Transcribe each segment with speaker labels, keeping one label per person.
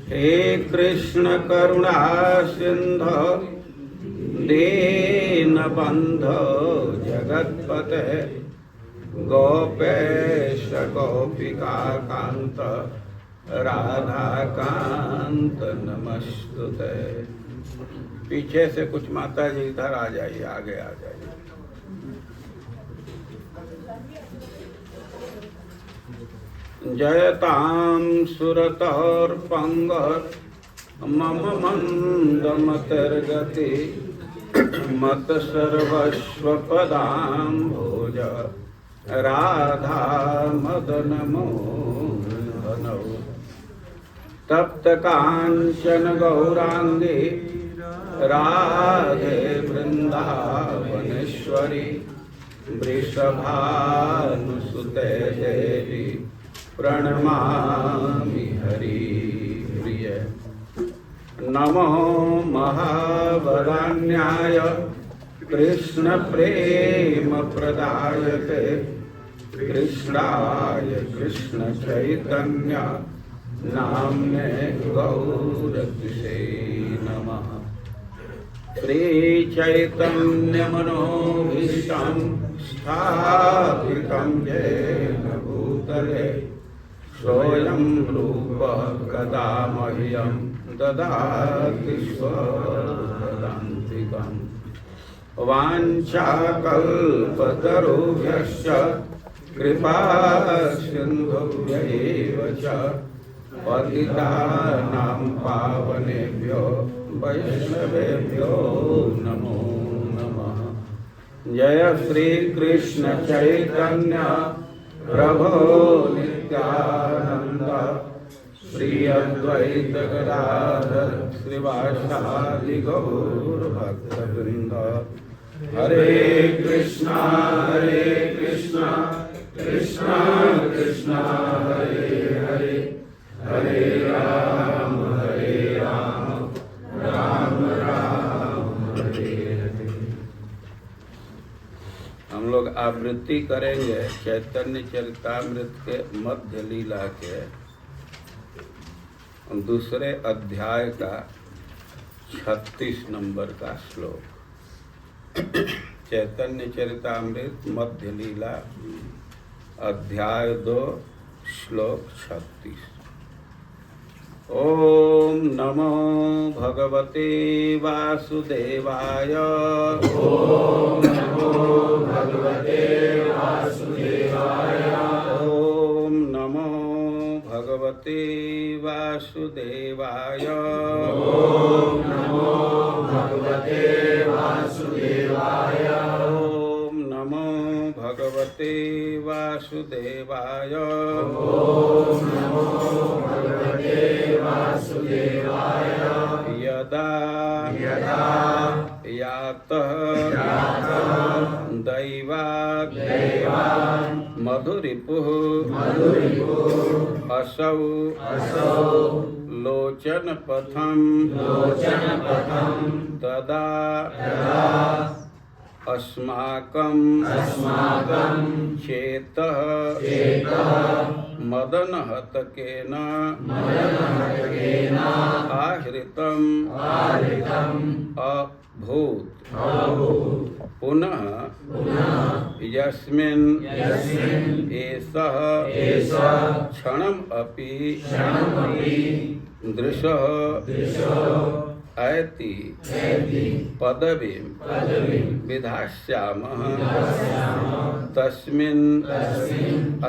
Speaker 1: हे कृष्ण करुणा सिंधु दीनबंधो जगत्पते गोपेश गोपिका कांत राधा कांत नमस्तुते। पीछे से कुछ माता जी इधर आ जाइए, आगे आ जाइए। जयतां सुरतोर्पंग मम मंदमतिर्गति मत सर्वस्वपदाम्भोज राधा मदन मोहनौ। तप्त कांचन गौरांगी राधे वृंदावनेश्वरी वृषभानुसुते देवी प्रणमामि हरि प्रिय। नमो महावदान्याय कृष्ण प्रेम प्रदायते कृष्णाय कृष्ण चैतन्य नाम्ने गौरतिसे नमः। श्री चैतन्य मनोभीष्टं स्थापितं येन भूतले स्वयं रूप कदा मह्यं ददाति स्वपदान्तिकम्। वाञ्छाकल्पतरुभ्यश्च कृपा सिन्धुभ्यैव च पतितानां पावनेभ्यो वैष्णवेभ्यो नमो नमः। जय श्री कृष्ण चैतन्य प्रभो नित्यानंद श्री अद्वैत गदाधर श्रीवासादि गौर भक्तवृंद। हरे कृष्णा कृष्णा कृष्णा हरे हरे हरे राम राम राम हरे हरे। हम लोग आवृत्ति करेंगे चैतन्य चरितामृत के मध्य लीला के दूसरे अध्याय का 36 नंबर का श्लोक। चैतन्य चरितामृत मध्य लीला अध्याय 2 श्लोक 36। ओम नमो भगवते वासुदेवाय।
Speaker 2: ओम नमो भगवते वासुदेवाय।
Speaker 1: ओम नमो भगवते वासुदेवाय।
Speaker 2: ओम नमो भगवते वासुदेवाय।
Speaker 1: ओम नमो भगवते वासुदेवाय।
Speaker 2: ओम नमो भगवते वासुदेवाय।
Speaker 1: यदा यातः दैवात् मधुरिपुः असौ लोचनपथं तदा अस्माकं चेतः मदनहतकेन आहृतम् अभूत्। पुनः यस्मिन् एषः क्षणम् अपि दृशः ऐति पदवीं विधास्यामः तस्मिन्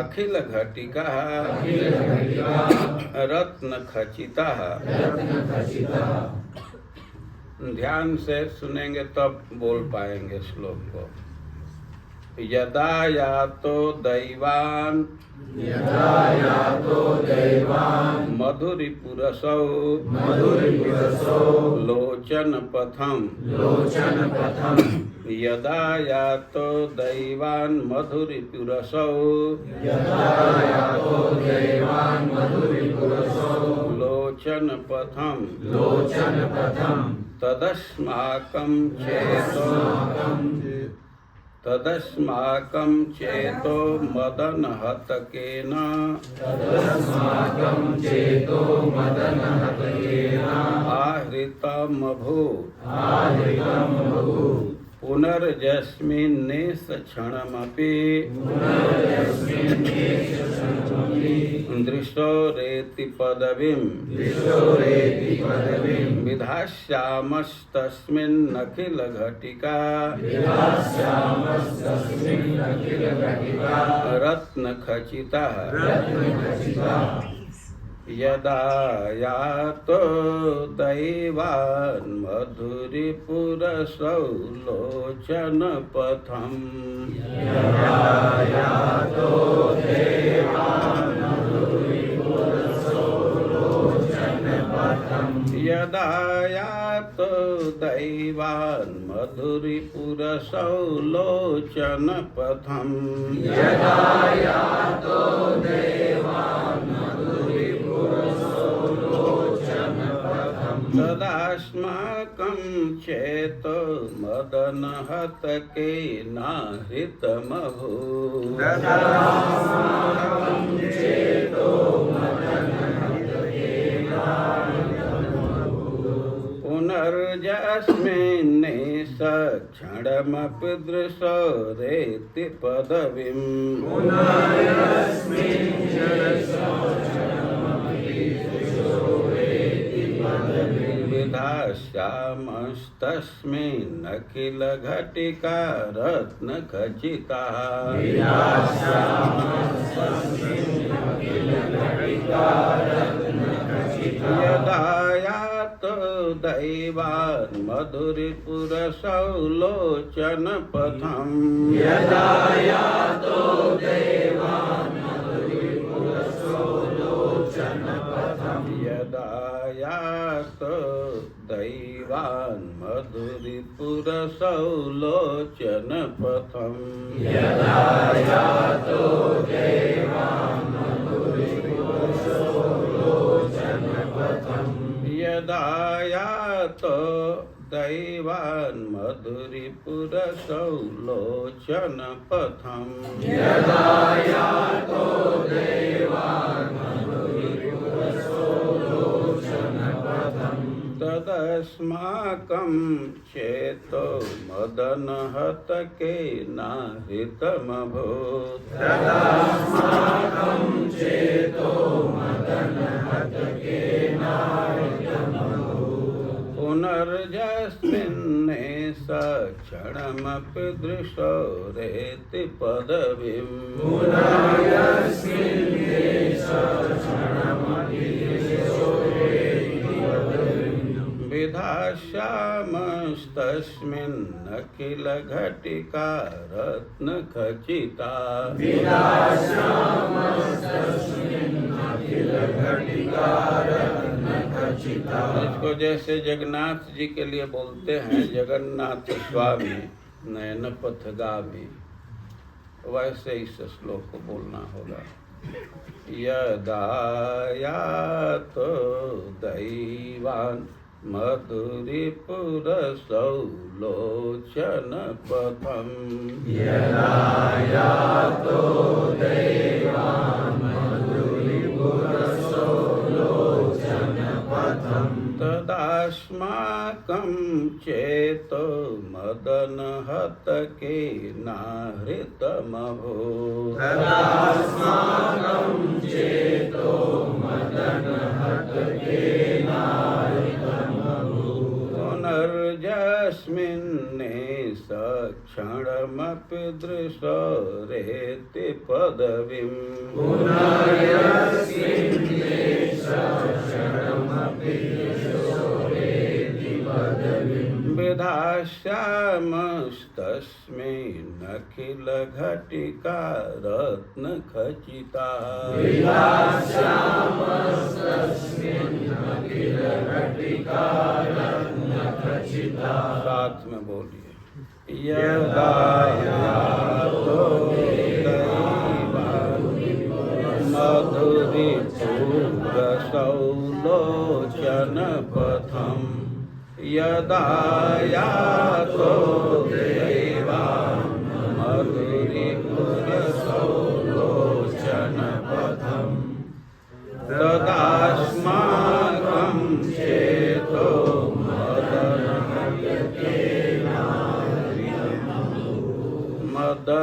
Speaker 1: अखिलघटिकाः रत्नखचिताः। ध्यान से सुनेंगे तब बोल पाएंगे श्लोक को। यदा यातो दैवान् मधुरिपुरसौ लोचनपथं यदा यातो दैवान् मधुरिपुरसौ लोचनपथं तदस्माकं चेतो तदस्माकं चेतो मदनहतकेन
Speaker 2: तदस्माकं चेतो मदनहतकेन
Speaker 1: आहृतमभूत् पुनर्जस्मिन्नेषक्षणमपि दृशोरेति पदवीं विधास्यामस्तस्मिन्नखिलघटिका रत्नखचितः यदा यातो दैवान् मधुरिपुरसौलोचनपथम् यदा यातो दैवान् मधुरिपुरसौलोचनपथम् तदास्माकं चेतो मदनहतकेनाहृतमभूत् पुनर्जस्मिन्नेषक्षणमपि दृशोरेति पदवीम् विधास्यामस्तस्मिन्नखिलघटिका रत्नखचिता यदा यातो दैवान् मधुरिपुरसौलोचनपथम् यदा यातो दैवान् मधुरिपुरसौलोचनपथम् यदा यातो दैवान् मधुरिपुरसौलोचनपथम् तदस्माकं चेतो मदनहतकेनाहृतमभूत् पुनर्जस्मिन्नेषक्षणमपि दृशोरेति पदवीम् विधास्यामस्तस्मिन्नखिलघटिका रत्नखचिता इसको जैसे जगन्नाथ जी के लिए बोलते हैं जगन्नाथ स्वामी नयन पथगामी, वैसे इस श्लोक को बोलना होगा। यदा यातो दैवान् मधुरिपुरसौलोचनपथम् तदास्माकं चेतो मदनहतकेनाहृतमभूत् पुनर्जस्मिन्नेषक्षणमपि दृशोरेति पदवीम् विधास्यामस्तस्मिन्नखिलघटिका रत्नखचिता साथ में बोलिए। यदा यातो दैवान् मधुरिपुरसौलोचनपथम् यदा यातो दैवान्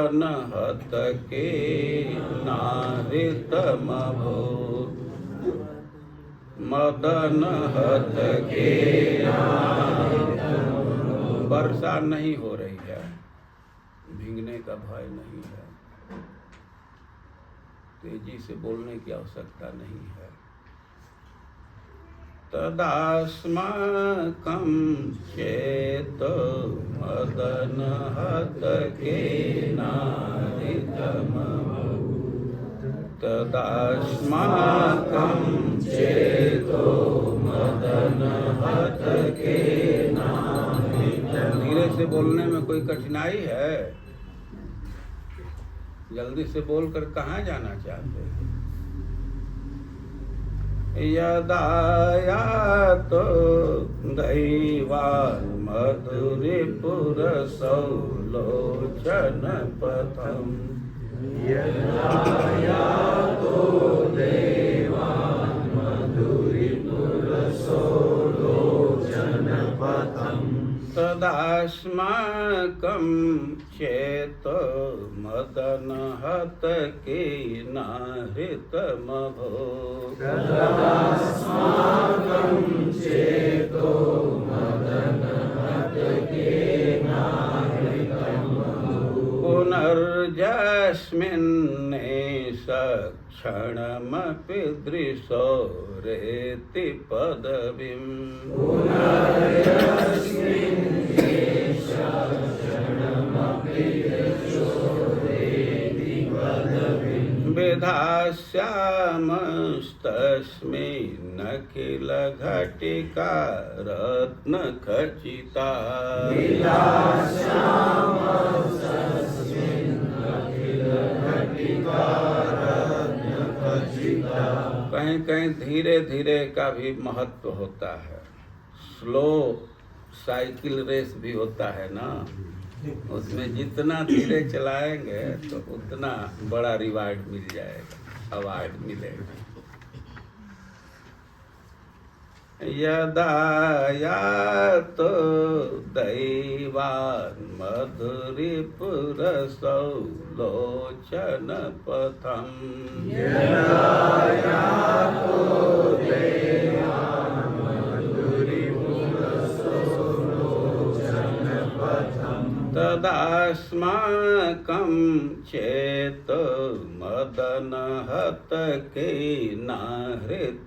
Speaker 1: मदन हत के नारितमभूत। मदन हत के वर्षा नहीं हो रही है, भीगने का भय नहीं है, तेजी से बोलने की आवश्यकता नहीं है। तदास्माकं चेत मदन हत के नारितमभूत। तदास्माकं चेतो मदन हत के नारितमभूत। धीरे से बोलने में कोई कठिनाई है? जल्दी से बोलकर कहाँ जाना चाहते हैं? यदा यातो दैवान् मधुरिपुरसौलोचन पथम्। यदा यातो दैवान् मधुरिपुरसौलोचन पथम्। तदास्माकं चेतो मदन हत के नारितमभूत। तदास्माकं चेतो मदन हत के नारितमभूत। पुनर्जस्मिन्नेष क्षणमपि दृशो रेति पदवीम्। पुनर्जस्मिन्नेष क्षणमपि दृशो रेति पदवीम्। विधास्यामस्तस्मिन्नखिल घटिका रत्नखचिता। कहीं कहीं धीरे धीरे का भी महत्व होता है। स्लो साइकिल रेस भी होता है ना, उसमें जितना धीरे चलाएंगे तो उतना बड़ा रिवार्ड मिल जाएगा, अवार्ड मिलेगा। यदा यातो दैवान् मधुरिपुरसौलोचन पथम्। यदा यातो दैवान् मधुरिपुरसौलोचन पथम्। तदास्माकं चेतो मदन हत के नारितमभूत।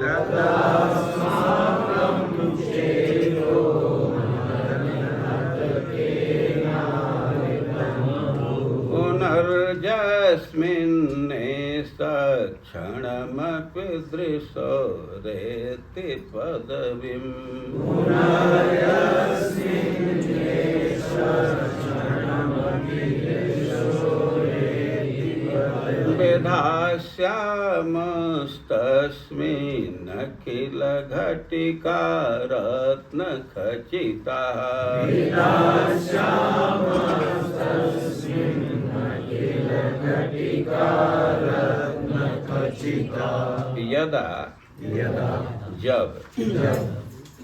Speaker 1: तदास्माकं चेतो मदन हत के नारितमभूत। पुनर्जस्मिन्नेष क्षणमपि दृशो रेति पदवीम्। पुनर्जस्मिन्नेष क्षणमपि दृशो रेति पदवीम्। विधास्यामस्तस्मिन्नखिल घटिका रत्नखचिता। विधास्यामस्तस्मिन्नखिल घटिका रत्नखचिता। यदा जब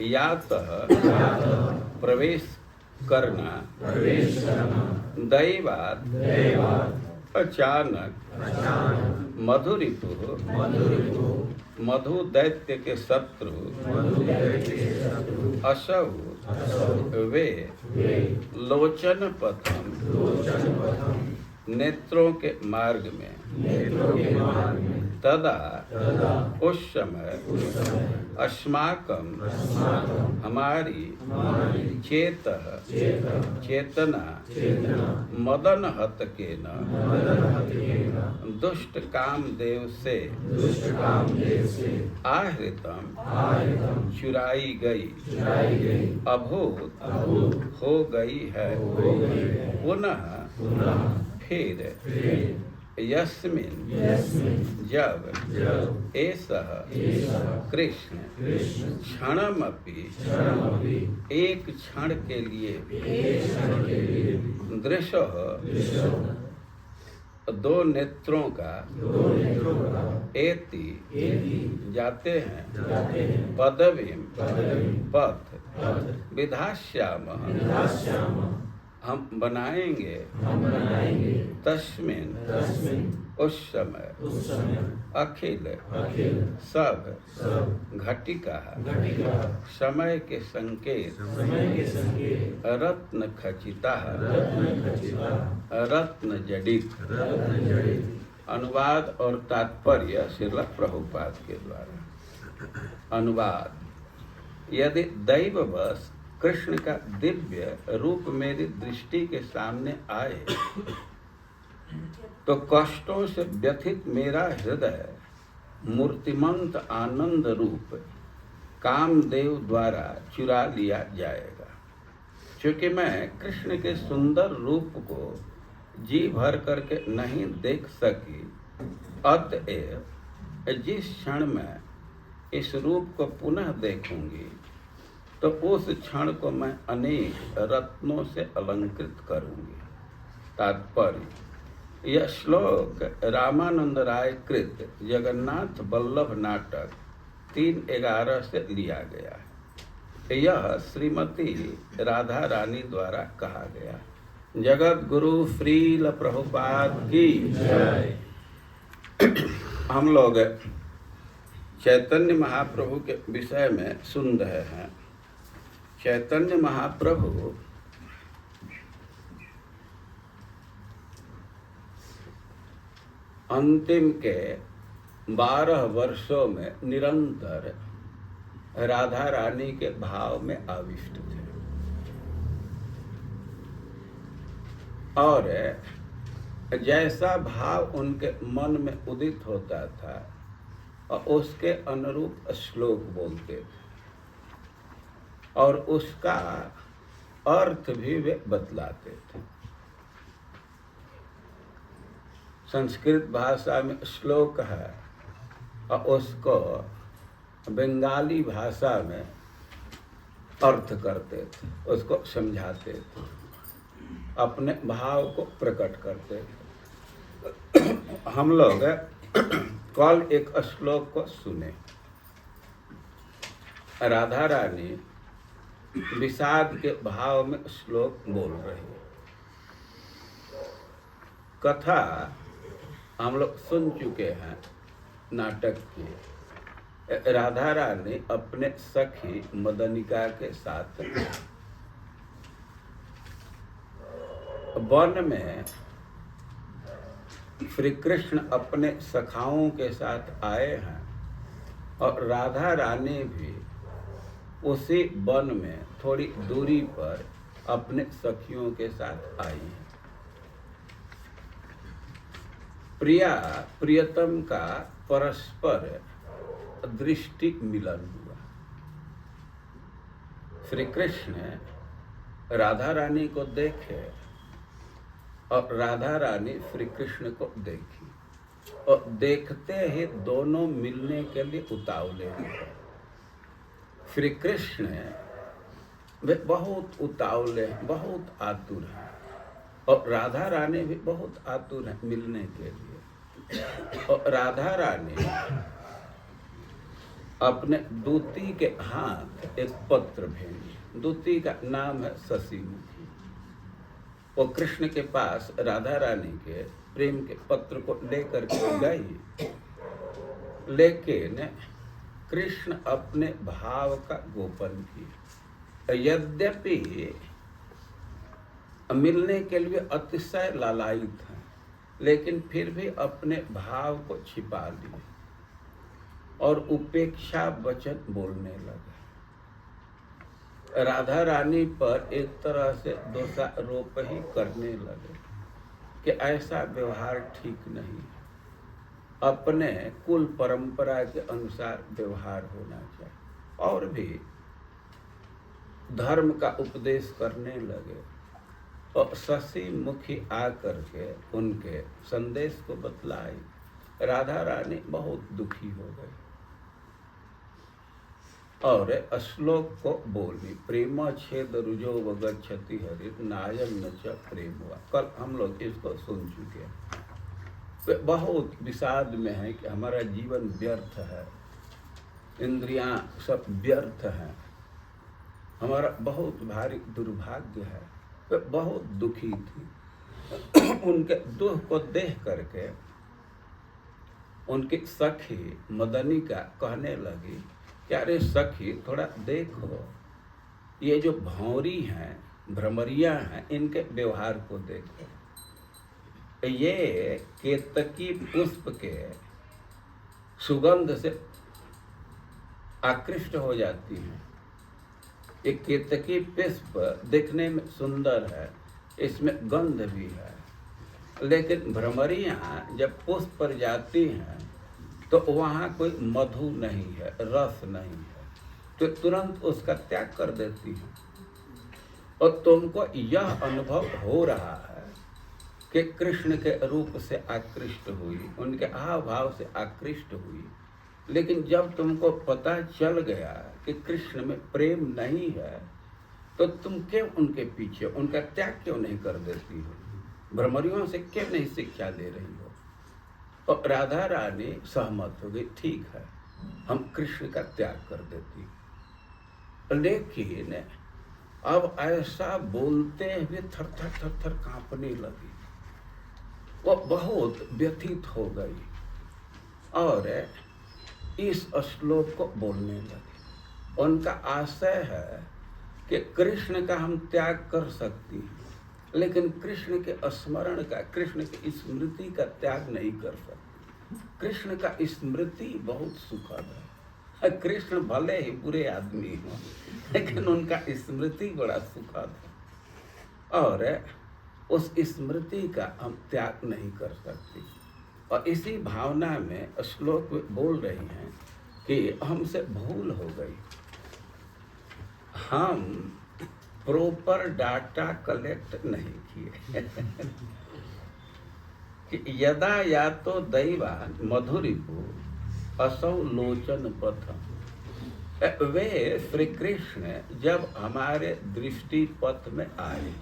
Speaker 1: यातः प्रवेश करना दैवात् अचानक मधुरिपु मधु दैत्य के शत्रु असौ वे लोचन पथम नेत्रों के मार्ग में तदा उस समय अस्माकं हमारी चेतना मदन हतकेन दुष्ट कामदेव से आहृतम चुराई गई अभूत हो गई है पुनः फिर यस्मिन जब एषः कृष्ण क्षणमपि एक क्षण के लिए दृश्य दो नेत्रों का एति जाते हैं पदवीम पथ विधास्याम हम बनाएंगे तस्मिन उस समय अखिल सब घटिका समय के संकेत रत्न खचिता रत्न जडित। अनुवाद और तात्पर्य श्रील प्रभुपाद के द्वारा। अनुवाद: यदि दैववश कृष्ण का दिव्य रूप मेरी दृष्टि के सामने आए तो कष्टों से व्यथित मेरा हृदय मूर्तिमंत आनंद रूप कामदेव द्वारा चुरा लिया जाएगा। क्योंकि मैं कृष्ण के सुंदर रूप को जी भर करके नहीं देख सकी, अतएव जिस क्षण में इस रूप को पुनः देखूंगी तो उस क्षण को मैं अनेक रत्नों से अलंकृत करूंगी। तात्पर्य: यह श्लोक रामानंद राय कृत जगन्नाथ वल्लभ नाटक 3:11 से लिया गया है। यह श्रीमती राधा रानी द्वारा कहा गया। जगत गुरु श्रील प्रभुपाद की जय। हम लोग चैतन्य महाप्रभु के विषय में सुन रहे हैं। चैतन्य महाप्रभु अंतिम के 12 वर्षों में निरंतर राधा रानी के भाव में आविष्ट थे और जैसा भाव उनके मन में उदित होता था और उसके अनुरूप श्लोक बोलते थे और उसका अर्थ भी वे बतलाते थे। संस्कृत भाषा में श्लोक है और उसको बंगाली भाषा में अर्थ करते थे, उसको समझाते थे, अपने भाव को प्रकट करते थे। हम लोग कल एक श्लोक को सुने। राधा रानी विषाद के भाव में श्लोक बोल रही है। कथा हम लोग सुन चुके हैं नाटक की। राधा रानी अपने सखी मदनिका के साथ वन में श्री कृष्ण अपने सखाओं के साथ आए हैं और राधा रानी भी उसी वन में थोड़ी दूरी पर अपने सखियों के साथ आई है। प्रिया प्रियतम का परस्पर दृष्टि मिलन हुआ। श्री कृष्ण राधा रानी को देखे और राधा रानी श्री कृष्ण को देखी और देखते ही दोनों मिलने के लिए उतावले हुए। श्री कृष्ण वे बहुत उतावले, बहुत आतुर हैं और राधा रानी भी बहुत आतुर हैं मिलने के लिए। और राधा रानी अपने दूती के हाथ एक पत्र भेजी। दूती का नाम है शशिमुखी। वो कृष्ण के पास राधा रानी के प्रेम के पत्र को लेकर के गई, लेकिन कृष्ण अपने भाव का गोपन किया। यद्यपि मिलने के लिए अतिशय लालायित हैं, लेकिन फिर भी अपने भाव को छिपा लिए और उपेक्षा वचन बोलने लगे। राधा रानी पर एक तरह से दोषारोप ही करने लगे कि ऐसा व्यवहार ठीक नहीं, अपने कुल परंपरा के अनुसार व्यवहार होना चाहिए। और भी धर्म का उपदेश करने लगे और शशि मुखी आकर के उनके संदेश को बतलाई। राधा रानी बहुत दुखी हो गई और श्लोक को बोली, प्रेम छेद रुजो वगच्छति हरि नायम न च प्रेम हुआ। कल हम लोग इसको सुन चुके हैं। तो बहुत विषाद में है कि हमारा जीवन व्यर्थ है, इंद्रियां सब व्यर्थ हैं, हमारा बहुत भारी दुर्भाग्य है वे बहुत दुखी थी। उनके दुख को देख करके उनकी सखी मदनिका कहने लगी कि अरे सखी थोड़ा देखो, ये जो भौरी हैं, भ्रमरिया हैं, इनके व्यवहार को देखो। ये केतकी पुष्प के सुगंध से आकृष्ट हो जाती हैं। ये केतकी पुष्प देखने में सुंदर है, इसमें गंध भी है, लेकिन भ्रमरियाँ जब पुष्प पर जाती हैं तो वहाँ कोई मधु नहीं है, रस नहीं है, तो तुरंत उसका त्याग कर देती हैं। और तुमको यह अनुभव हो रहा है कि कृष्ण के रूप से आकृष्ट हुई, उनके हाव भाव से आकृष्ट हुई, लेकिन जब तुमको पता चल गया कि कृष्ण में प्रेम नहीं है तो तुम क्यों उनके पीछे, उनका त्याग क्यों नहीं कर देती हो? भ्रमरियों से क्यों नहीं शिक्षा ले रही हो? और राधा रानी सहमत हो गई, ठीक है हम कृष्ण का त्याग कर देती। लेकिन अब ऐसा बोलते हुए थर थर थर थर कांपने लगी। वो बहुत व्यथित हो गई और इस श्लोक को बोलने लगी। उनका आशय है कि कृष्ण का हम त्याग कर सकती हैं, लेकिन कृष्ण के स्मरण का, कृष्ण की स्मृति का त्याग नहीं कर सकती। कृष्ण का स्मृति बहुत सुखद है। कृष्ण भले ही बुरे आदमी हो, लेकिन उनका स्मृति बड़ा सुखद है और उस स्मृति का हम त्याग नहीं कर सकते। और इसी भावना में श्लोक में बोल रही हैं कि हमसे भूल हो गई, हम प्रॉपर डाटा कलेक्ट नहीं किए। कि यदा या तो दैवान मधुरिपु असौ लोचन पथम। वे श्री कृष्ण जब हमारे दृष्टि पथ में आए,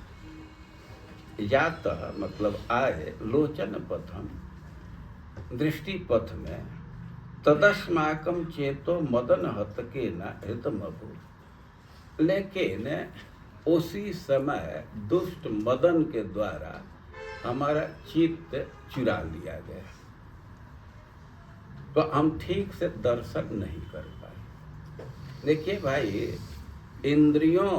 Speaker 1: जाता मतलब आए, लोचन पथम दृष्टि पथ में, तदस्माकम चेतो मदन हतके न हृतमभु। लेकिन उसी समय दुष्ट मदन के द्वारा हमारा चित्त चुरा लिया गया, तो हम ठीक से दर्शन नहीं कर पाए। देखिए भाई, इंद्रियों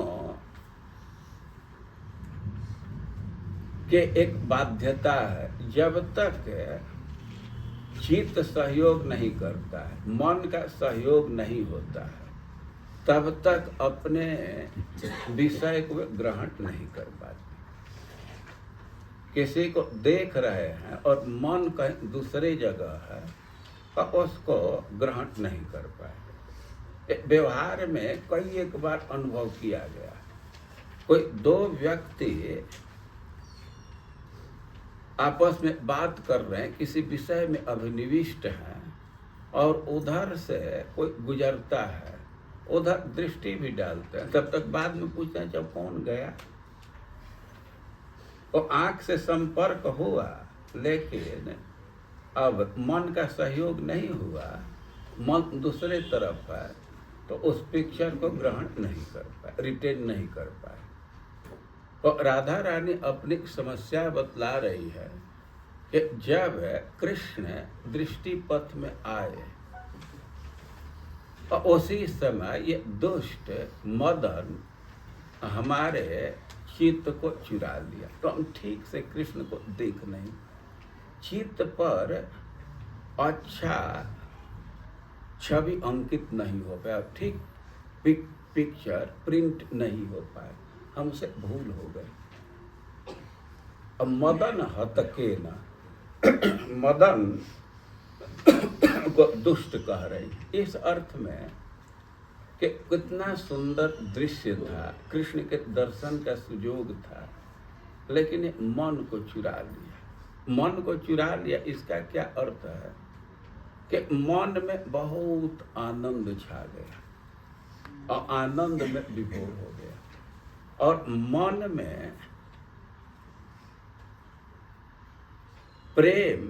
Speaker 1: के एक बाध्यता है, जब तक चित्त सहयोग नहीं करता है, मन का सहयोग नहीं होता है, तब तक अपने विषय को ग्रहण नहीं कर पाते। किसी को देख रहे हैं और मन कहीं दूसरे जगह है और उसको ग्रहण नहीं कर पाए। व्यवहार में कई एक बार अनुभव किया गया, कोई दो व्यक्ति आपस में बात कर रहे हैं, किसी विषय में अभिनिविष्ट हैं और उधर से कोई गुजरता है, उधर दृष्टि भी डालते हैं, तब तक बाद में पूछते हैं जब कौन गया। और आंख से संपर्क हुआ, लेकिन अब मन का सहयोग नहीं हुआ, मन दूसरे तरफ है, तो उस पिक्चर को ग्रहण नहीं कर पाए, रिटेन नहीं कर पाए। और राधा रानी अपनी समस्या बतला रही है कि जब कृष्ण दृष्टि पथ में आए और उसी समय ये दुष्ट मदन हमारे चित्त को चुरा लिया, तो हम ठीक से कृष्ण को देख नहीं, चित्त पर अच्छा छवि अंकित नहीं हो पाया, ठीक पिक्चर प्रिंट नहीं हो पाए, हमसे भूल हो गई। अब मदन हतके न, मदन को दुष्ट कह रही, इस अर्थ में कि कितना सुंदर दृश्य था, कृष्ण के दर्शन का सुयोग था, लेकिन मन को चुरा लिया। मन को चुरा लिया, इसका क्या अर्थ है कि मन में बहुत आनंद छा गया और आनंद में विभोर हो गया, और मन में प्रेम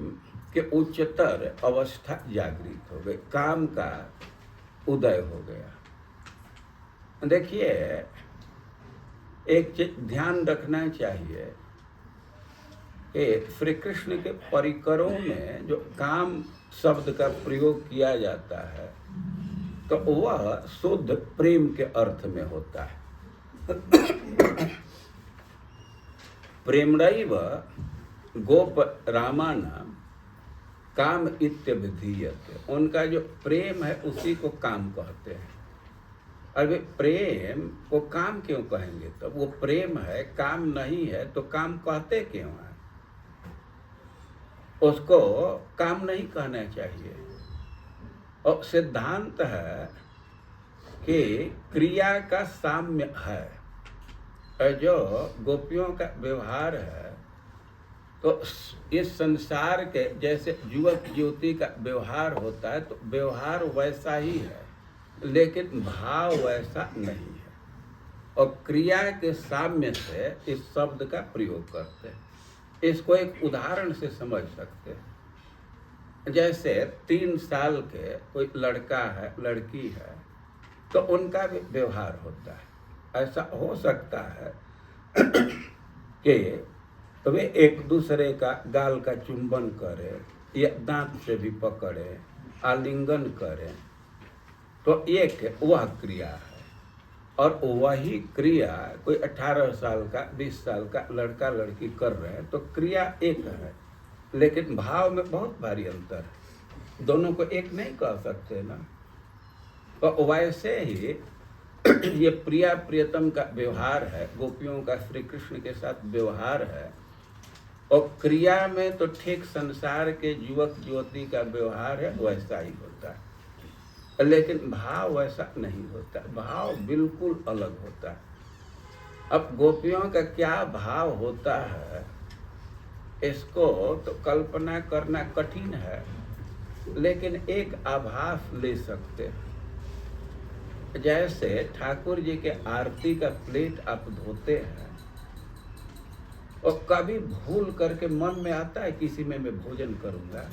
Speaker 1: के उच्चतर अवस्था जागृत हो गई, काम का उदय हो गया। देखिए, एक चीज ध्यान रखना चाहिए कि श्री कृष्ण के परिकरों में जो काम शब्द का प्रयोग किया जाता है तो वह शुद्ध प्रेम के अर्थ में होता है। प्रेमैव गोप रामानाम काम इत्यभिधीयते, उनका जो प्रेम है उसी को काम कहते हैं। अब प्रेम को काम क्यों कहेंगे? तो वो प्रेम है, काम नहीं है तो काम कहते क्यों है? उसको काम नहीं कहना चाहिए। और सिद्धांत है कि क्रिया का साम्य है। जो गोपियों का व्यवहार है तो इस संसार के जैसे युवक युवती का व्यवहार होता है तो व्यवहार वैसा ही है, लेकिन भाव वैसा नहीं है। और क्रिया के साम्य से इस शब्द का प्रयोग करते हैं। इसको एक उदाहरण से समझ सकते हैं। जैसे 3 साल के कोई लड़का है, लड़की है, तो उनका भी व्यवहार होता है। ऐसा हो सकता है कि वे एक दूसरे का गाल का चुंबन करें या दांत से भी पकड़े, आलिंगन करें, तो एक वह क्रिया है। और वही क्रिया कोई 18 साल का, 20 साल का लड़का लड़की कर रहे हैं तो क्रिया एक है, लेकिन भाव में बहुत भारी अंतर है। दोनों को एक नहीं कह सकते ना। तो वैसे ही ये प्रिया प्रियतम का व्यवहार है, गोपियों का श्री कृष्ण के साथ व्यवहार है। और क्रिया में तो ठीक संसार के युवक युवती का व्यवहार है वैसा ही होता है, लेकिन भाव वैसा नहीं होता। भाव बिल्कुल अलग होता है। अब गोपियों का क्या भाव होता है इसको तो कल्पना करना कठिन है, लेकिन एक आभास ले सकते हैं। जैसे ठाकुर जी के आरती का प्लेट आप धोते हैं और कभी भूल करके मन में आता है किसी में मैं भोजन करूंगा,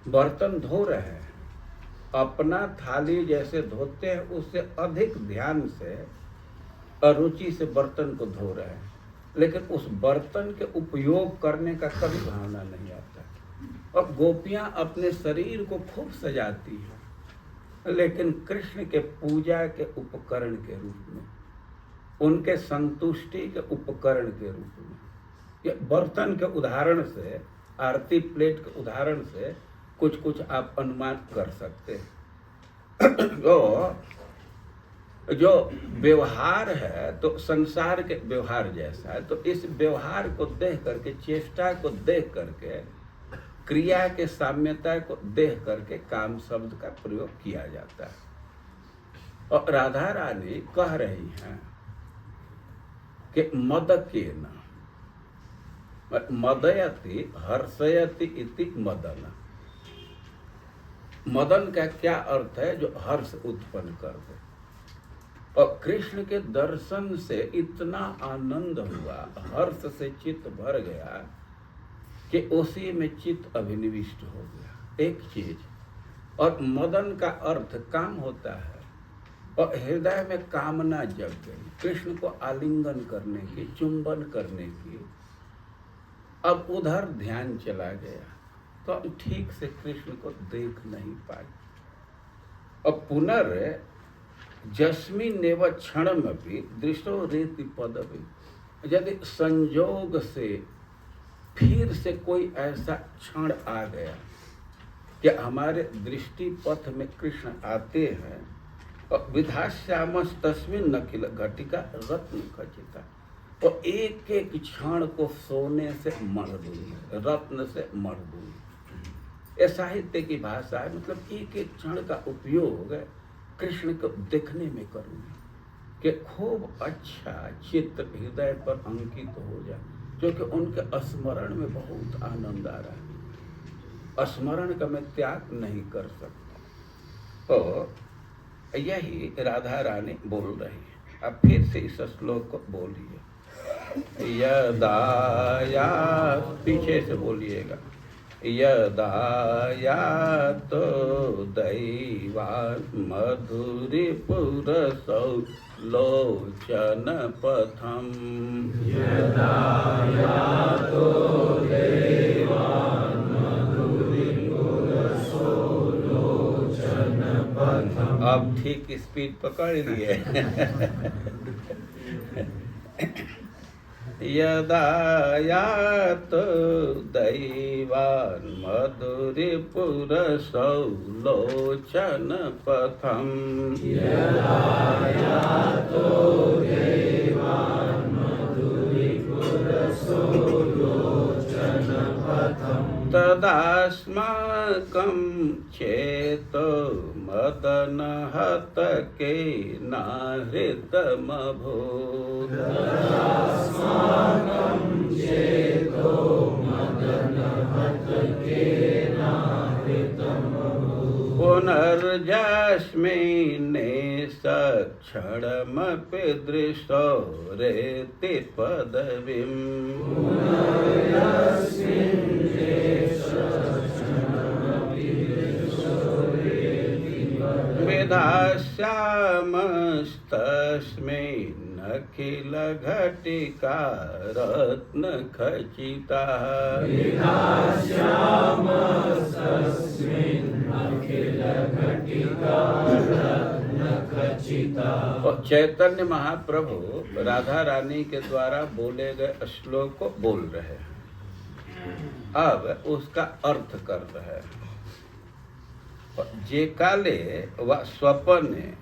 Speaker 1: बर्तन धो रहे हैं, अपना थाली जैसे धोते हैं उससे अधिक ध्यान से और रुचि से बर्तन को धो रहे हैं, लेकिन उस बर्तन के उपयोग करने का कभी भावना नहीं आता। और गोपियां अपने शरीर को खूब सजाती हैं, लेकिन कृष्ण के पूजा के उपकरण के रूप में, उनके संतुष्टि के उपकरण के रूप में। ये बर्तन के उदाहरण से, आरती प्लेट के उदाहरण से कुछ कुछ आप अनुमान कर सकते हैं। जो व्यवहार है तो संसार के व्यवहार जैसा है, तो इस व्यवहार को देख करके, चेष्टा को देख करके, क्रिया के साम्यता को देख करके काम शब्द का प्रयोग किया जाता है। और राधा रानी कह रही हैं कि मदकेन मदयति हर्षयति इति मदन। मदन का क्या अर्थ है? जो हर्ष उत्पन्न कर दे। और कृष्ण के दर्शन से इतना आनंद हुआ, हर्ष से चित्त भर गया कि उसी में चित्त अभिनिविष्ट हो गया। एक चीज। और मदन का अर्थ काम होता है, और हृदय में कामना जग गई कृष्ण को आलिंगन करने की, चुंबन करने की। अब उधर ध्यान चला गया तो हम ठीक से कृष्ण को देख नहीं पाए। और पुनर् जस्मिनेव क्षणमपि दृष्टो रेति पदवी। यदि संजोग से फिर से कोई ऐसा क्षण आ गया कि हमारे दृष्टि पथ में कृष्ण आते हैं, और विधाश्यामस तस्मिन् नखिल घटिका रत्न खचिता, और एक एक क्षण को सोने से मढ़ दूंगी, रत्न से मढ़ दूंगी। ये साहित्य की भाषा है, मतलब एक एक क्षण का उपयोग कृष्ण को देखने में करूंगी कि खूब अच्छा चित्र हृदय पर अंकित हो जाए, क्योंकि उनके स्मरण में बहुत आनंद आ रहा है। स्मरण का मैं त्याग नहीं कर सकता। तो यही राधा रानी बोल रही है। अब फिर से इस श्लोक को बोलिए। यदा या पीछे से बोलिएगा। यदा यातो दैवान् मधुरिपुरसौ लोचन पथम्
Speaker 2: यदा यातो देवान् मधुरिपुरसौ लोचन पथम्।
Speaker 1: अब ठीक स्पीड पकड़ लिए। यदा यातो दैवान् मधुरिपुरसौ लोचन पथम्
Speaker 2: यदा यातो देवान् मधुरिपुरसौ लोचन पथम्
Speaker 1: तदास्माकं चेतो मदनहतकेनाहृतमभूत्
Speaker 2: तदास्माकं चेतो मदनहतकेनाहृतमभूत्
Speaker 1: पुनर्जस्मिन्नेष क्षणमपि दृशो रेति पदवीम् विधास्यामस्तस्मिन् घटिका रत्नखचिताः और चैतन्य महाप्रभु राधा रानी के द्वारा बोले गए श्लोक को बोल रहे हैं, अब उसका अर्थ कर रहे हैं। जे काले व स्वपने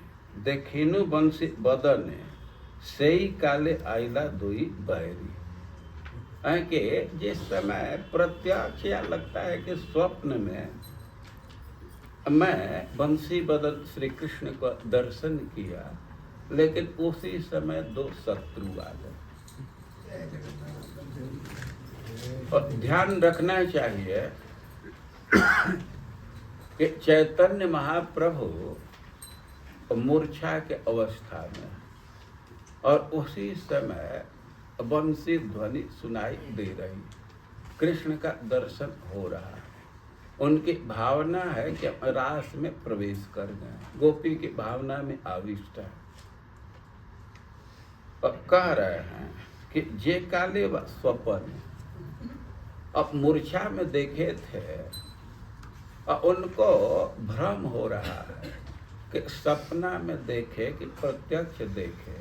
Speaker 1: देखिनु बंसी बदने सेई काले आइला दुई बैरी। के जिस समय प्रत्यक्ष या लगता है कि स्वप्न में मैं बंसी बदन श्री कृष्ण को दर्शन किया, लेकिन उसी समय दो शत्रु आ गए। और ध्यान रखना चाहिए कि चैतन्य महाप्रभु मूर्छा के अवस्था में और उसी समय बंसी ध्वनि सुनाई दे रही, कृष्ण का दर्शन हो रहा है। उनकी भावना है कि रास में प्रवेश कर गए, गोपी की भावना में आविष्ट है। और कह रहे हैं कि जे काले व स्वपन, अब मूर्छा में देखे थे और उनको भ्रम हो रहा है कि सपना में देखे कि प्रत्यक्ष देखे।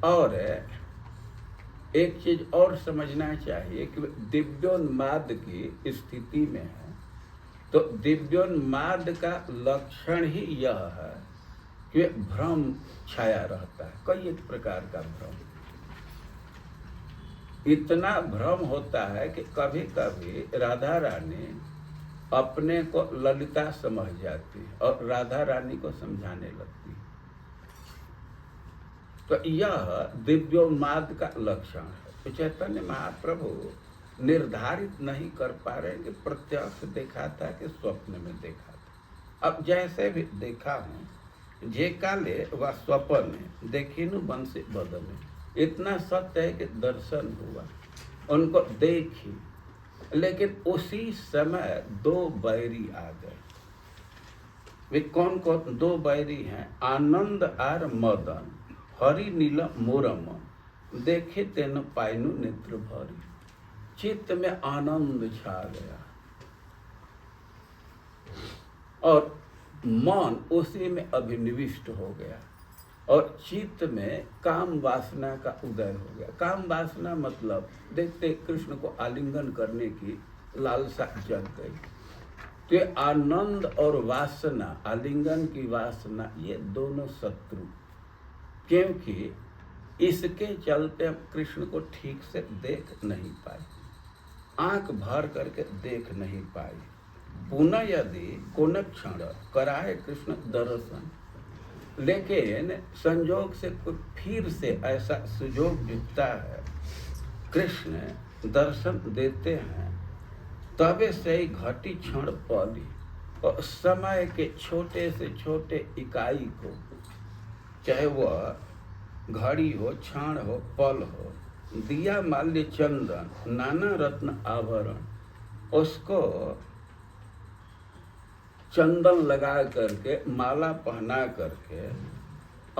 Speaker 1: और एक चीज और समझना चाहिए कि दिव्योन्माद की स्थिति में है, तो दिव्योन्माद का लक्षण ही यह है कि भ्रम छाया रहता है, कई एक प्रकार का भ्रम। इतना भ्रम होता है कि कभी कभी राधा रानी अपने को ललिता समझ जाती और राधा रानी को समझाने लगती। तो यह दिव्योन्माद का लक्षण है। तो चैतन्य महाप्रभु निर्धारित नहीं कर पा रहे कि प्रत्यक्ष देखा था कि स्वप्न में देखा था। अब जैसे भी देखा हूँ, जे काले व स्वप्न देखिनु बंसी बदने, इतना सत्य है कि दर्शन हुआ, उनको देखी, लेकिन उसी समय दो बैरी आ गए। वे कौन कौन दो बैरी हैं? आनंद आर मदन, हरि नील मोरम, देखे तेन पाइनु नेत्र भरी। चित्त में आनंद छा गया और मन उसी में अभिनिविष्ट हो गया और चित्त में काम वासना का उदय हो गया। काम वासना मतलब देखते कृष्ण को आलिंगन करने की लालसा जग गई। तो ये आनंद और वासना, आलिंगन की वासना, ये दोनों शत्रु, क्योंकि इसके चलते हम कृष्ण को ठीक से देख नहीं पाए, आंख भर करके देख नहीं पाए। पुनः यदि कोन क्षण कराए कृष्ण दर्शन, लेकिन संजोग से कुछ फिर से ऐसा सुजोग जुटता है, कृष्ण दर्शन देते हैं, तबे से ही घटी क्षण पली और समय के छोटे से छोटे इकाई को, चाहे वह घड़ी हो, क्षण हो, पल हो, दिया माल्य चंदन नाना रत्न आभरण, उसको चंदन लगा करके माला पहना करके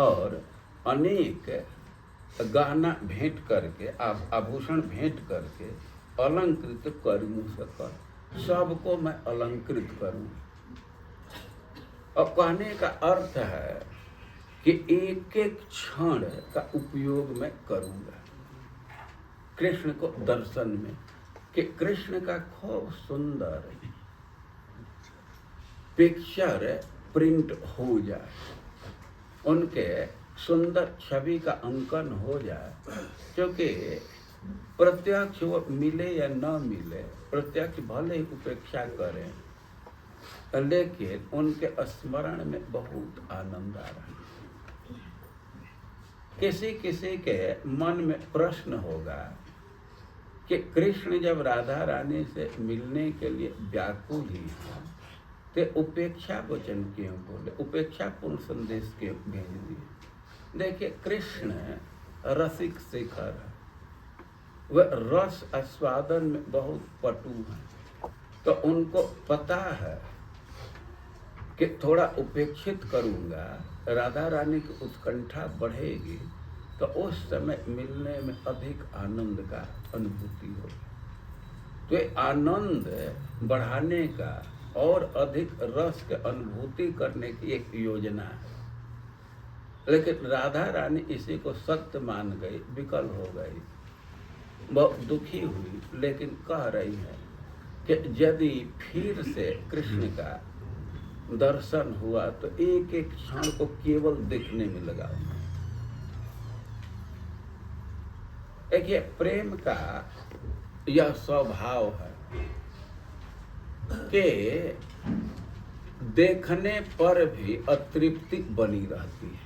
Speaker 1: और अनेक गहना भेंट करके आभूषण भेंट करके अलंकृत करूं सकर, सबको मैं अलंकृत करूं। और कहने का अर्थ है कि एक एक क्षण का उपयोग मैं करूंगा कृष्ण को दर्शन में, कि कृष्ण का खूब सुंदर पिक्चर प्रिंट हो जाए, उनके सुंदर छवि का अंकन हो जाए। क्योंकि प्रत्यक्ष वो मिले या न मिले, प्रत्यक्ष भले ही उपेक्षा करें, लेकिन उनके स्मरण में बहुत आनंद आ रहा है। किसी किसी के मन में प्रश्न होगा कि कृष्ण जब राधा रानी से मिलने के लिए व्याकुल ही हैं, तो उपेक्षा वचन क्यों बोले, उपेक्षा पूर्ण संदेश क्यों भेज दिए। देखिए, कृष्ण रसिक शेखर है, वह रस आस्वादन में बहुत पटु है, तो उनको पता है कि थोड़ा उपेक्षित करूंगा, राधा रानी की उत्कंठा बढ़ेगी, तो उस समय मिलने में अधिक आनंद का अनुभूति होगी। तो ये आनंद बढ़ाने का और अधिक रस के अनुभूति करने की एक योजना है। लेकिन राधा रानी इसी को सत्य मान गई, विकल हो गई, बहुत दुखी हुई, लेकिन कह रही है कि यदि फिर से कृष्ण का दर्शन हुआ तो एक एक क्षण को केवल देखने में लगाऊंगा। देखिए, प्रेम का यह स्वभाव है कि देखने पर भी अतृप्ति बनी रहती है।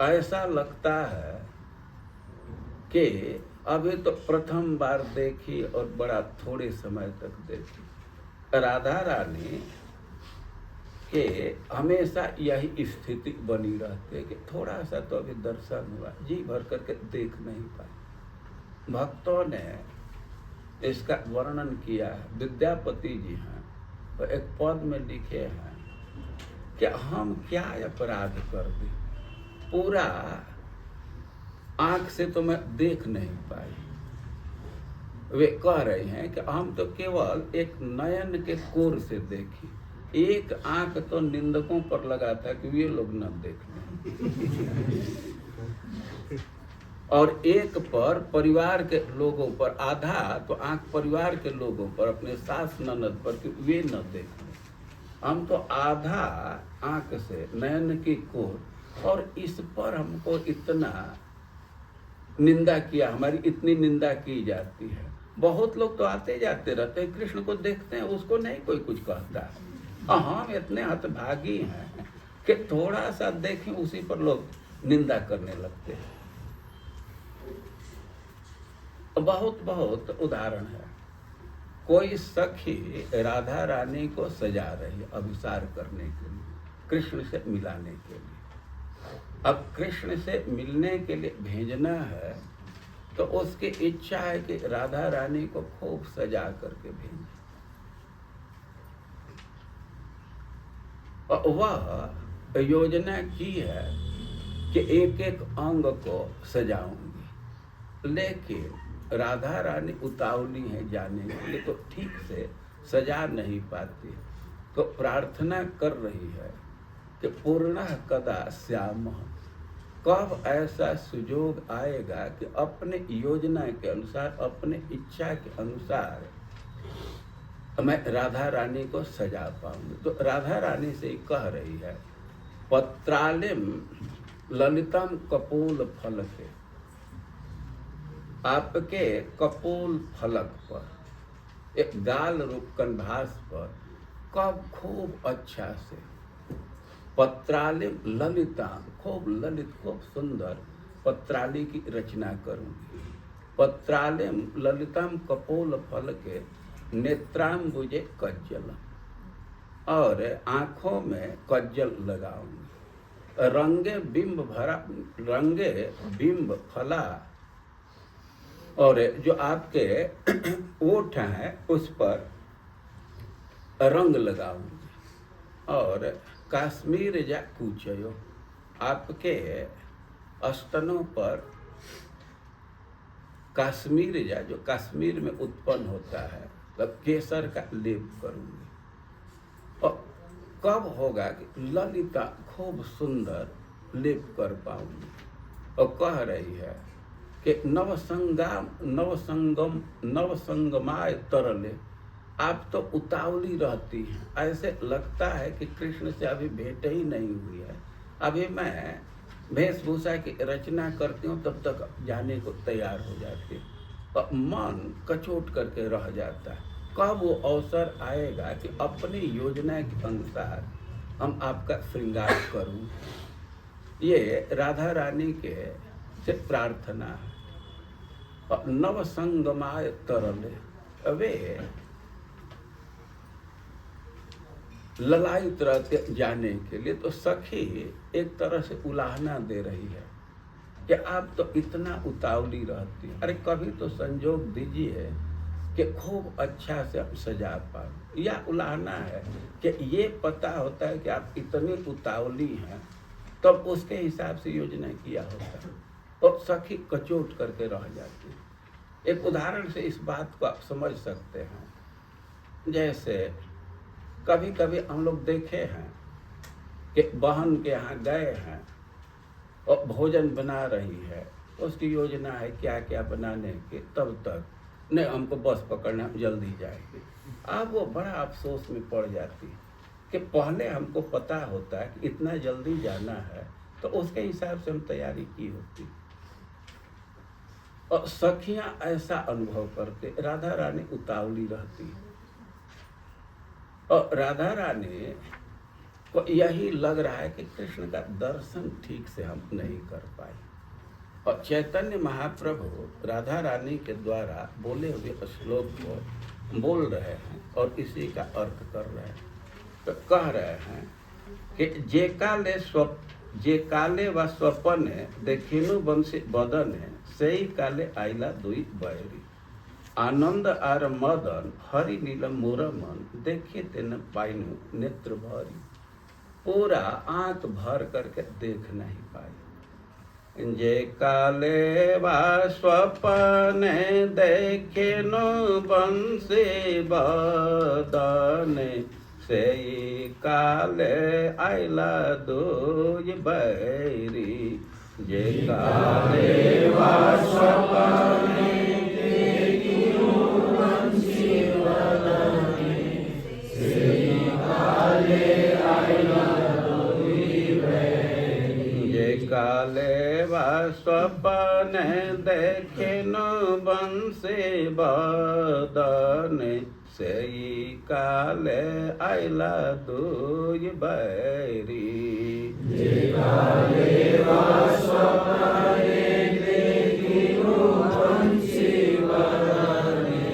Speaker 1: ऐसा लगता है कि अभी तो प्रथम बार देखी और बड़ा थोड़े समय तक देखी। राधा रानी के हमेशा यही स्थिति बनी रहती है कि थोड़ा सा तो अभी दर्शन हुआ, जी भर करके देख नहीं पाए। भक्तों ने इसका वर्णन किया है, विद्यापति जी हैं, तो एक पद में लिखे हैं कि हम क्या अपराध कर दें, पूरा आंख से तो मैं देख नहीं पाई। वे कह रहे हैं कि हम तो केवल एक नयन के कोर से देखी, एक आंख तो निंदकों पर लगाता कि वे लोग न देख लें, और एक पर परिवार के लोगों पर, आधा तो आंख परिवार के लोगों पर, अपने सास ननद पर कि वे न देख लें। हम तो आधा आंख से नयन की कोर, और इस पर हमको इतना निंदा किया, हमारी इतनी निंदा की जाती है। बहुत लोग तो आते जाते रहते हैं, कृष्ण को देखते हैं, उसको नहीं कोई कुछ कहता है। हम इतने हतभागी हैं कि थोड़ा सा देखें उसी पर लोग निंदा करने लगते हैं। बहुत बहुत उदाहरण है। कोई सखी राधा रानी को सजा रही है अभिसार करने के लिए, कृष्ण से मिलाने के लिए। अब कृष्ण से मिलने के लिए भेजना है, तो उसकी इच्छा है कि राधा रानी को खूब सजा करके भेजे। वह योजना की है कि एक एक अंग को सजाऊंगी, लेकिन राधा रानी उतावली है जाने के लिए, तो ठीक से सजा नहीं पाती। तो प्रार्थना कर रही है कि पूर्णः कदा श्यामः, कब ऐसा सुयोग आएगा कि अपने योजना के अनुसार, अपने इच्छा के अनुसार मैं राधा रानी को सजा पाऊंगी। तो राधा रानी से कह रही है, पत्रालिम ललितम कपोल फलके, आपके कपोल फलक पर, एक गाल रूप कनभास पर कब खूब अच्छा से पत्रालिम ललिता, खूब ललित, खूब सुंदर पत्राली की रचना करूंगी। पत्रालिम ललितम कपोल फलके नेत्रांबुजे कज्जल, और आंखों में कज्जल लगाऊंगी। रंगे बिंब भरा, रंगे बिंब फला और जो आपके ओठ हैं उस पर रंग लगाऊंगी और काश्मीर जा कूचयो, आपके स्तनों पर काश्मीर जा, जो कश्मीर में उत्पन्न होता है, तब केसर का लेप करूंगी। और कब होगा कि ललिता खूब सुंदर लेप कर पाऊंगी। और कह रही है कि नवसंगमाय तरले, आप तो उतावली रहती हैं, ऐसे लगता है कि कृष्ण से अभी भेंट ही नहीं हुई है। अभी मैं वेशभूषा की रचना करती हूँ तब तक जाने को तैयार हो जाती है और मन कचोट करके रह जाता है। कब वो अवसर आएगा कि अपनी योजना के अनुसार हम आपका श्रृंगार करूं। ये राधा रानी के से प्रार्थना है। और नवसंगमाय तरले, वे ललायित रहते जाने के लिए। तो सखी एक तरह से उलाहना दे रही है कि आप तो इतना उतावली रहती हैं, अरे कभी तो संजोग दीजिए कि खूब अच्छा से हम सजा पाए। या उलाहना है कि ये पता होता है कि आप इतनी उतावली हैं, तब उसके हिसाब से योजना किया होता है। तो सखी कचोट करके रह जाती है। एक उदाहरण से इस बात को आप समझ सकते हैं। जैसे कभी कभी हम लोग देखे हैं कि बहन के यहाँ गए हैं और भोजन बना रही है, उसकी योजना है क्या क्या बनाने की, तब तक नहीं हमको बस पकड़ना, हम जल्दी जाएंगे। अब वो बड़ा अफसोस में पड़ जाती है कि पहले हमको पता होता है कि इतना जल्दी जाना है तो उसके हिसाब से हम तैयारी की होती। और सखियां ऐसा अनुभव करते, राधा रानी उतावली रहती है और राधा रानी को यही लग रहा है कि कृष्ण का दर्शन ठीक से हम नहीं कर पाए। और चैतन्य महाप्रभु राधा रानी के द्वारा बोले हुए श्लोक को बोल रहे हैं और इसी का अर्थ कर रहे हैं। तो कह रहे हैं कि जे काले व स्वपने देखिनु बंसी बदने, सेई काले आइला दुई बैरी, आनंद आर मदन हरि नीलम मोर मन, देखे तेन पाइनु नेत्र भरी। पूरा आंख भर करके देख नहीं पाई। जे काले वा स्वपने देखे नो बंसी बदने, सेई काले आइला दुई बैरी। जे काले वा स्वपने देखिनु बंसी बदने, सेई काले आइला दुई बैरी। जे काले वा स्वपने देखिनु बंसी बदने, सेई काले आइला दुई बैरी। जे काले वा स्वपने देखिनु बंसी बदने,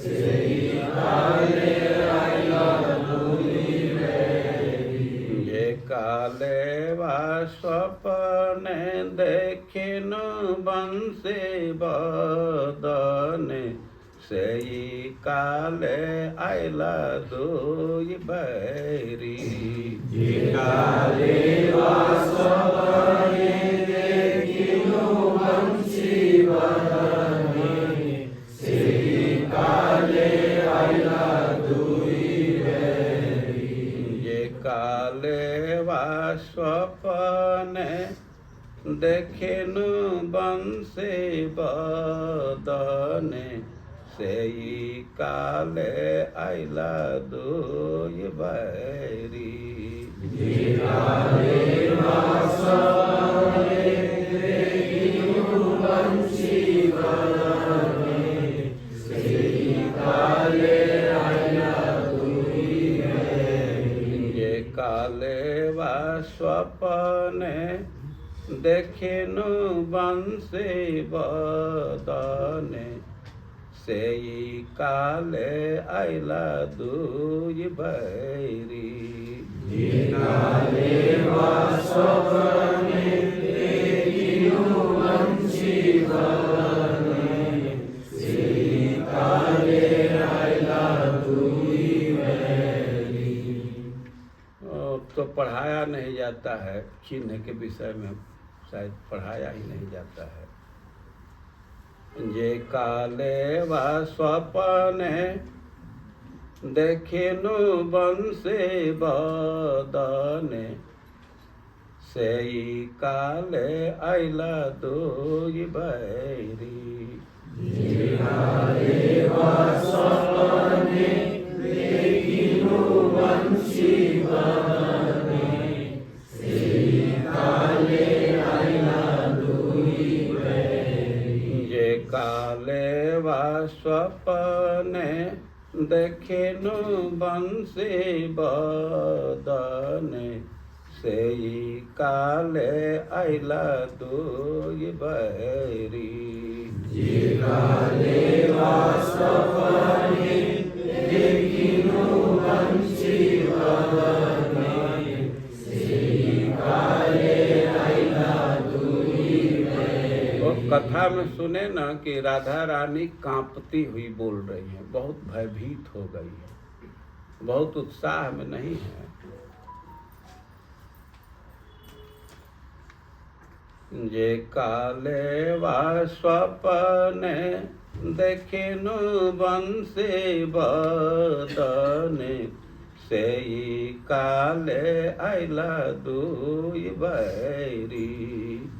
Speaker 1: सेई काले आइला दुई बैरी। जे काले वा स्वपने देखिनु बंसी बदने, सेई काले आइला दुई बैरी। जे काले वा स्वपने देखिनु बंसी बदने, सेई काले आइला दुई बैरी। जे काले वा स्वपने देखिनु बंसी बदने, सेई काले आइला दुई बैरी। जे काले वा स्वपने देखिनु बंसी बदने, सेई काले आइला दुई बैरी। जे काले वा स्वपने देखिनु बंसी बदने, सेई काले आइला दुई बैरी। जे काले वा स्वपने देखिनु बंसी बदने, तो पढ़ाया नहीं जाता है, चिन्ह के विषय में शायद पढ़ाया ही नहीं जाता है। जे काले व स्वपने देखिनु बंसे बदने, सेई काले आइला दुई बैरी।
Speaker 2: जे काले व स्वपने देखिनु बंसी बदने, सेई काले आइला दुई बैरी।
Speaker 1: जे काले व स्वपने देखिनु बंसी बदने, सेई काले आइला दुई बैरी।
Speaker 2: जे काले व स्वपने देखिनु बंसी बदने, सेई काले आइला दुई बैरी।
Speaker 1: और कथा में सुने ना कि राधा रानी कांपती हुई बोल रही है, बहुत भयभीत हो गई है, बहुत उत्साह में नहीं है। जे काले व स्वपने देखिनु बंसी बदने, सेई काले आइला दुई बैरी।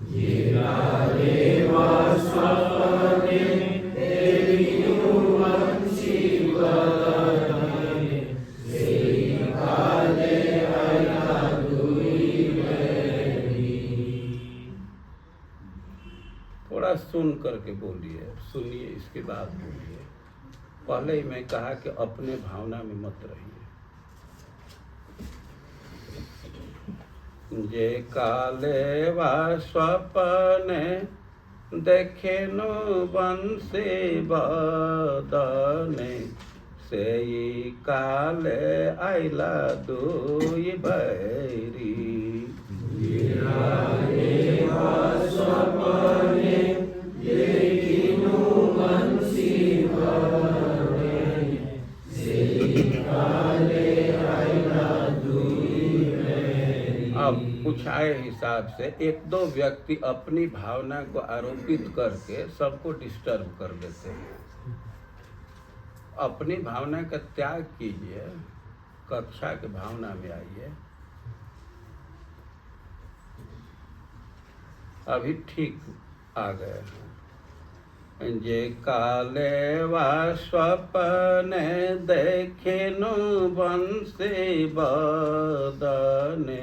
Speaker 2: जे काले व स्वपने देखिनु बंसी बदने, सेई काले आइला दुई बैरी।
Speaker 1: थोड़ा सुन करके बोलिए, सुनिए, इसके बाद बोलिए। पहले ही मैं कहा कि अपने भावना में मत रहिए। जे काले व स्वपने देखिनु बंसी बदने, सेई काले आइला दुई बैरी।
Speaker 2: जे काले व स्वपने देखिनु बंसी बदने, सेई काले आइला दुई बैरी।
Speaker 1: अब कुछ आए हिसाब से एक दो व्यक्ति अपनी भावना को आरोपित करके सबको डिस्टर्ब कर देते हैं। अपनी भावना का त्याग कीजिए, कक्षा के भावना में आइए। अभी ठीक आ गए हैं। जे काले व स्वपने देखिनु बंसी बदने,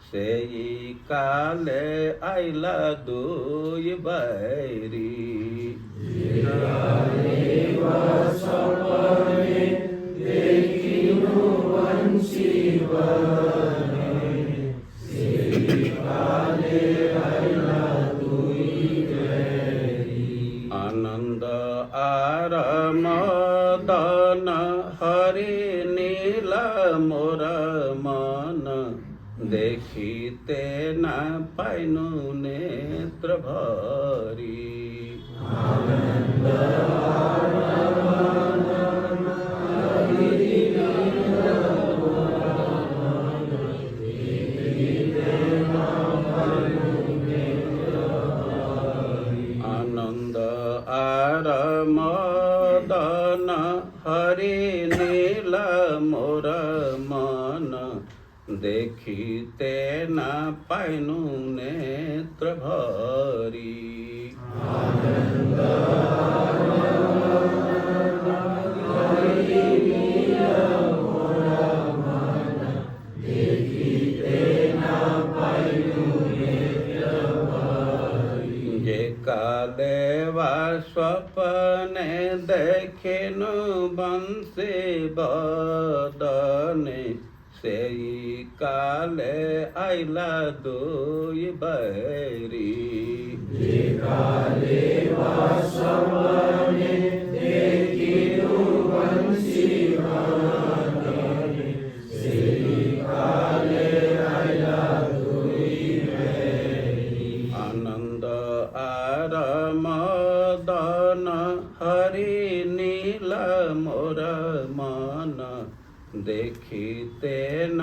Speaker 1: सेई काले आइला दुई बैरी।
Speaker 2: जे काले व स्वपने देखिनु बंसी बदने, सेई काले आइला दुई बैरी।
Speaker 1: आनंद आर मदन हरि नील मोर मन, देखिते न पाइनु नेत्र भरी।
Speaker 2: आनंद आर मदन हरि नील मोर मन, देखिते न पाइनु नेत्र भरी।
Speaker 1: आनंद आर मदन हरि नील मोर मन, देखिते न पाइनु नेत्र भरी।
Speaker 2: आनंद आर मदन हरि नील मोर मन, देखिते न पाइनु नेत्र भरी।
Speaker 1: जे काले व स्वपने देखिनु बंसी बदने, सेई काले आइला दुई बैरी।
Speaker 2: जे काले व स्वपने देखिनु बंसी बदने, सेई काले आइला दुई बैरी।
Speaker 1: आनंद आर मदन हरि नील मोर मन, देखिते न न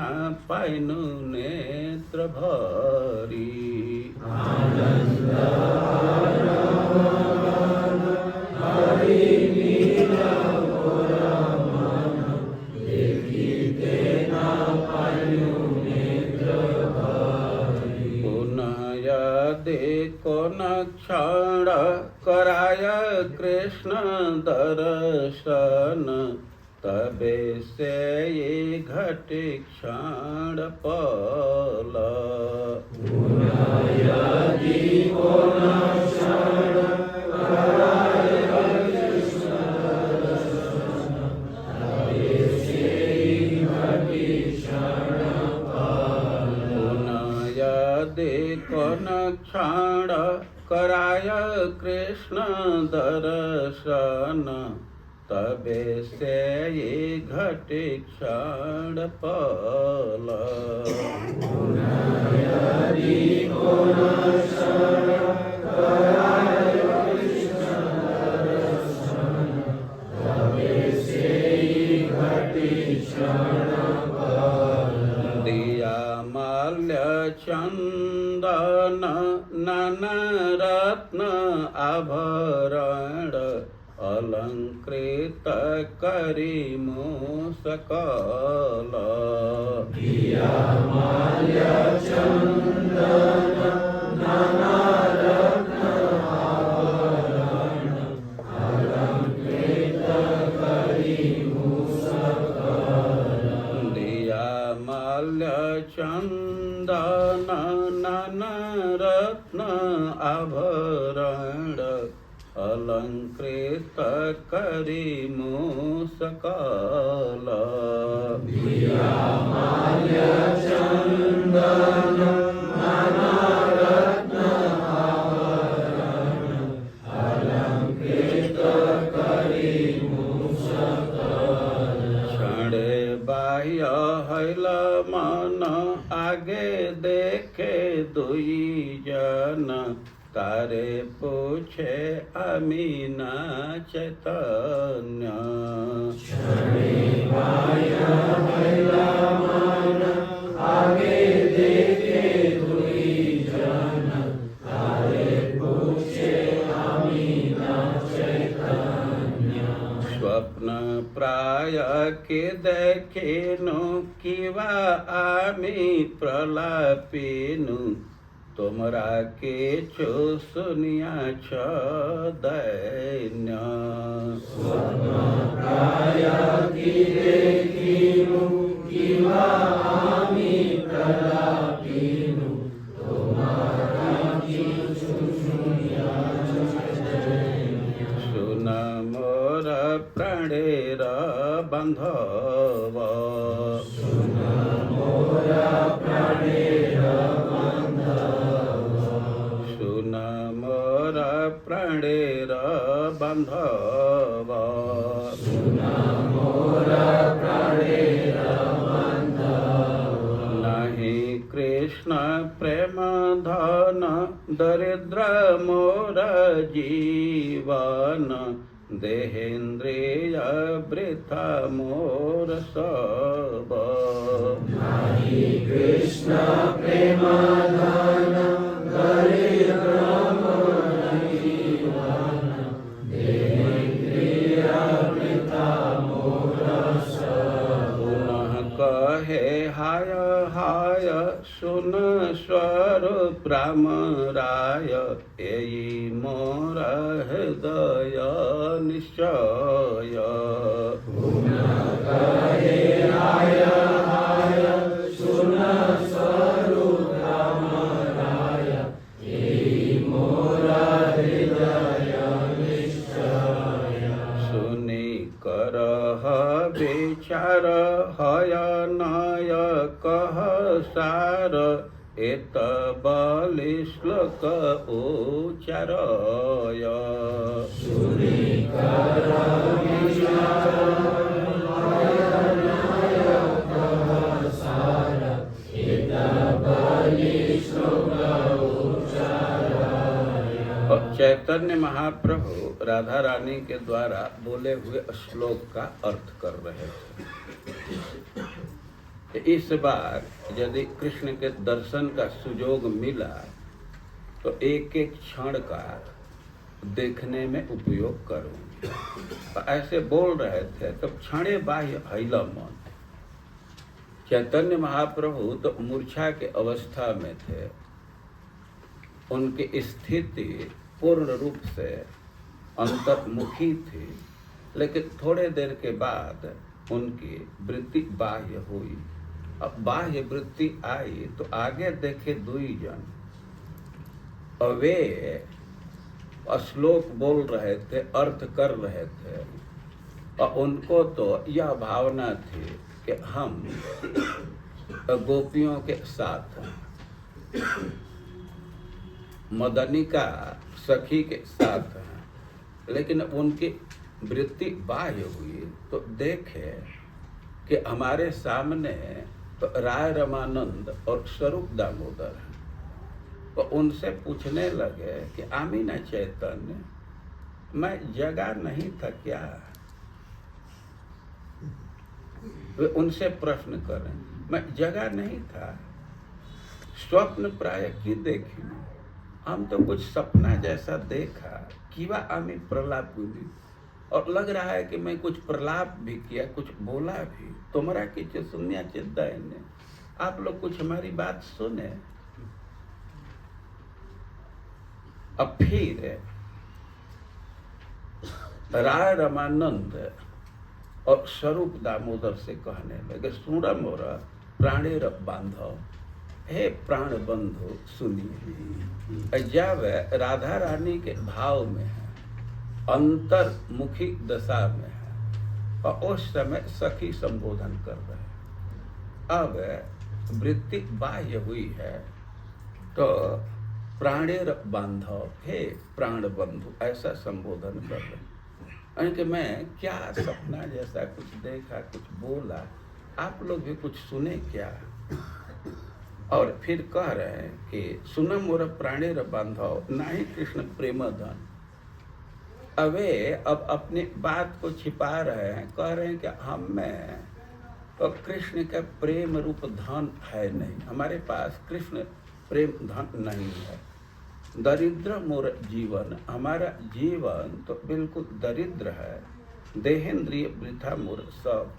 Speaker 1: पाइनु नेत्र भरी। कोन क्षण कराय कृष्ण दर्शन, तबे से ये घटे क्षण पल। कोन क्षण कराय कृष्ण दर्शन, तबे से ये घटे क्षण पल। दिया माल्य चंदन नाना रत्न आभरण, अलंकृत करी मूसकल। दिया माल्य चंदन नाना रत्न आभरण, अलंकृत करी मूसकल। दिया माल्य चंदन नाना रत्न आभरण, अलंकृत करी मूसकल। दिया माल्य चंदन नाना रत्न आभरण, अलंकृत करी मूसकल। क्षणे बाह्य हैल मन आगे देखे दुई जन, तारे पूछे अमीना चैतन्य। क्षणे बाह्य हैल मन आगे देखे दुई जन, तारे पूछे अमीना चैतन्य। स्वप्न प्राय के देखेनु किवा आमी प्रलापिनु, तुमरा के छो सुनिया छ दैन्य। स्वप्न प्राय की देखिनु किवा आमी प्रलापिनु, तुमरा के छो सुनिया छ दैन्य। सुन मोर प्राणेर बांधव, सुन मोर प्राणेर सुन मोर प्राणेर बांधव। सुन मोर प्राणेर बांधव। नहीं कृष्ण प्रेम धन दरिद्र मोर जीवन, देहेन्द्रिय वृथा मोर सब। नहीं कृष्ण प्रेम धन दरिद्र मोर जीवन, देहेन्द्रिय वृथा मोर सब। पुनः कहे हाय हाय सुन स्वरूप राम राय, एई मोर हृदय निश्चय। पुनः कहे हाय हाय सुन स्वरूप राम राय, एई मोर हृदय निश्चय। सुनि करह विचार हय नय कह सार, एत बलि श्लोक उच्चारय। सुनि करह विचार हय नय कह सार, एत बलि श्लोक उच्चारय। चैतन्य महाप्रभु राधा रानी के द्वारा बोले हुए श्लोक का अर्थ कर रहे थे। इस बार यदि कृष्ण के दर्शन का सुयोग मिला तो एक एक क्षण का देखने में उपयोग करूंगी। तो ऐसे बोल रहे थे तो क्षणे बाह्य हैल मन। चैतन्य महाप्रभु तो मूर्छा के अवस्था में थे, उनकी स्थिति पूर्ण रूप से अंतर्मुखी थी, लेकिन थोड़े देर के बाद उनकी वृत्ति बाह्य हुई। अब बाह्य वृत्ति आई तो आगे देखे दुई जन, वे श्लोक बोल रहे थे, अर्थ कर रहे थे, और उनको तो यह भावना थी कि हम गोपियों के साथ मदनिका सखी के साथ हैं, लेकिन उनकी वृत्ति बाह्य हुई तो देखे कि हमारे सामने तो राय रमानंद और स्वरूप दामोदर हैं। तो उनसे पूछने लगे कि आमीना चैतन्य, मैं जगा नहीं था क्या? वे उनसे प्रश्न करें, मैं जगा नहीं था, स्वप्न प्राय की देखी, हम तो कुछ सपना जैसा देखा, किवा आमी प्रलाप हुई, और लग रहा है कि मैं कुछ प्रलाप भी किया, कुछ बोला भी। तुम्हारा किच सुनिया चिद्दायने, आप लोग कुछ हमारी बात सुने। अब फिर राय रमानंद और स्वरूप दामोदर से कहने लगे, सुन मोरा प्राणेर बांधव, हे प्राण बंधु सुनिए। जब राधा रानी के भाव में है, अंतर्मुखी दशा में है, और उस समय सखी संबोधन कर रहे हैं। अब वृत्ति बाह्य हुई है तो प्राणेर बांधव, हे प्राण बंधु, ऐसा संबोधन कर रहे हैं कि मैं क्या सपना जैसा कुछ देखा, कुछ बोला, आप लोग भी कुछ सुने क्या? और फिर कह रहे हैं कि सुन मोर प्राणेर बांधव, नाही कृष्ण प्रेम धन। अवे अब अपनी बात को छिपा रहे हैं, कह रहे हैं कि हम में तो कृष्ण का प्रेम रूप धन है नहीं, हमारे पास कृष्ण प्रेम धन नहीं है। दरिद्र मोर जीवन, हमारा जीवन तो बिल्कुल दरिद्र है। देहेंद्रिय वृथा मोर सब,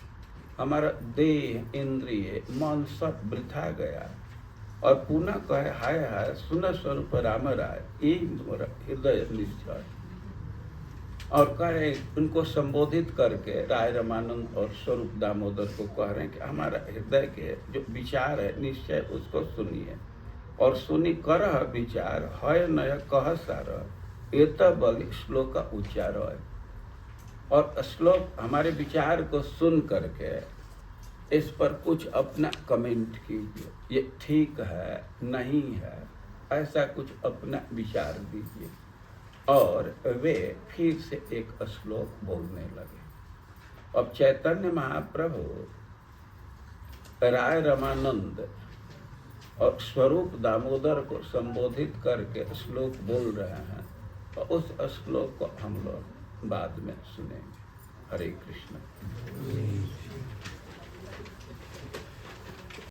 Speaker 1: हमारा देह इंद्रिय मन सब वृथा गया। और पुनः कहे, हाय हाय सुन स्वरूप राम राय, यही मोरा हृदय निश्चय। और कह रहे उनको संबोधित करके राय रमानंद और स्वरूप दामोदर को कह रहे हैं कि हमारा हृदय के जो विचार है निश्चय उसको सुनिए, और सुनी करह विचार है नय कह सार, एत बलि श्लोक उच्चार। और श्लोक हमारे विचार को सुन करके इस पर कुछ अपना कमेंट कीजिए, ये ठीक है नहीं है, ऐसा कुछ अपना विचार दीजिए। और वे फिर से एक श्लोक बोलने लगे। अब चैतन्य महाप्रभु राय रमानंद और स्वरूप दामोदर को संबोधित करके श्लोक बोल रहे हैं, और उस श्लोक को हम लोग बाद में सुनेंगे। हरे कृष्ण।